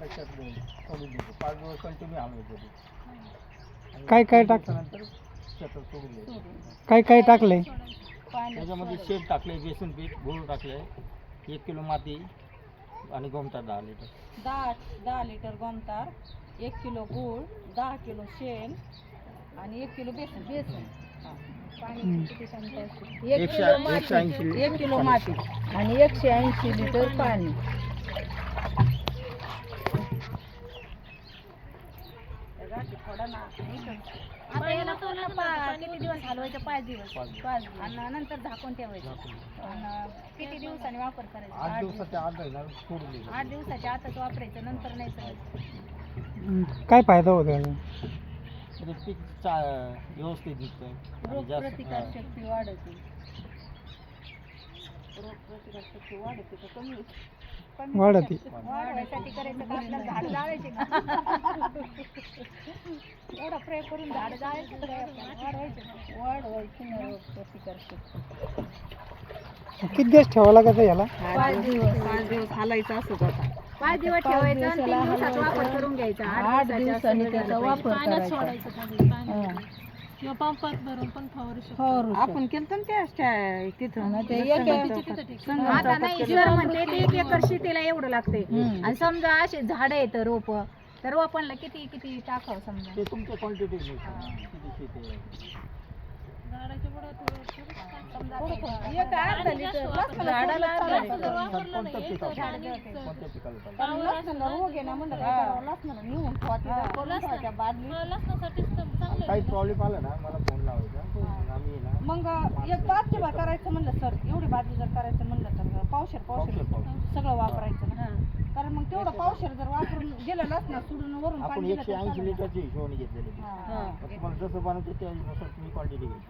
त्याच्यात सोडून देतो 5 दिवस कंटिन्यू आम्ही काय काय टाक नंतर शेतात सोडून देतो. काय काय टाकलंय? त्याच्यामध्ये शेड टाकले, बेसन पीठ, गूळ टाकले, 1 किलो माती आणि गोमतार 10 लिटर. 10 लिटर गोमतार, 1 किलो गूळ, 10 किलो शेण आणि 1 किलो बेसन. हम्म. 1 किलो माती, 1 किलो माती आणि 180 लिटर पाणी. आता याला किती दिवस हलवायचं? 5 दिवस. आणि नंतर झाकून ठेवायचं. आणि किती दिवसांनी वापर करायचा? 8 दिवसाच्या आत आहे ना सोडून देतो. 8 दिवसाच्या आतच वापरायचं, नंतर नाही चालायचं. काय फायदा होतो याचा? म्हणजे पीक व्यवस्थित निघतं आणि जास्त रोगप्रतिकार शक्ती वाढते. रोगप्रतिकार शक्ती वाढते का कमी होते? वाढती. वाढवायसाठी करायचं का आपल्याला झाड लावायचे का? एवढा प्रयोग करून झाड जायचं वाढवायची ना रोगप्रतिकार शक्ती. किती दिवस ठेवावं लागतं याला? 5 दिवस हालायचं असं आता. 5 दिवस ठेवायचं आणि 3 दिवसात वापर करून घ्यायचा. 8 दिवसांनी त्याचा वापर करायचा. किंवा पंपात भरून पण फवारू शकतो. आपण केलं ना त्या तिथं ना ते आता नाही जर म्हणते ते 1 एकर शेतीला एवढं लागते. आणि समजा असे झाड येतं रोप, तर रोपांना किती किती टाकावं समजा? ते तुमच्या क्वांटिटी किती शेती आहे. झाडाच्या बुडात थोडं समजा एक अर्धा लिटर झाडाला कोणत्या पिकाला लसणाला रोग आहे ना म्हणलं काय करावं, लसणाला नेऊन ठेवायच्या बादली. लसणासाठीच तर चांगलं काही प्रॉब्लेम आला ना मला फोन लावायचा. आम्ही ना मग एक बादली भर करायचं म्हणलं सर, एवढी बादली जर करायचं म्हणलं तर पावशेर सगळं वापरायचं ना. कारण मग तेवढं पावशेर जर वापरून गेलं लसणा सोडून वरून आपण पाणी दिलं तर 180 चालेल. लिटरची हिशोबाने घेतलेली. तुम्हाला जसं बनवते त्या नुसार तुम्ही क्वांटिटी घ्यायची.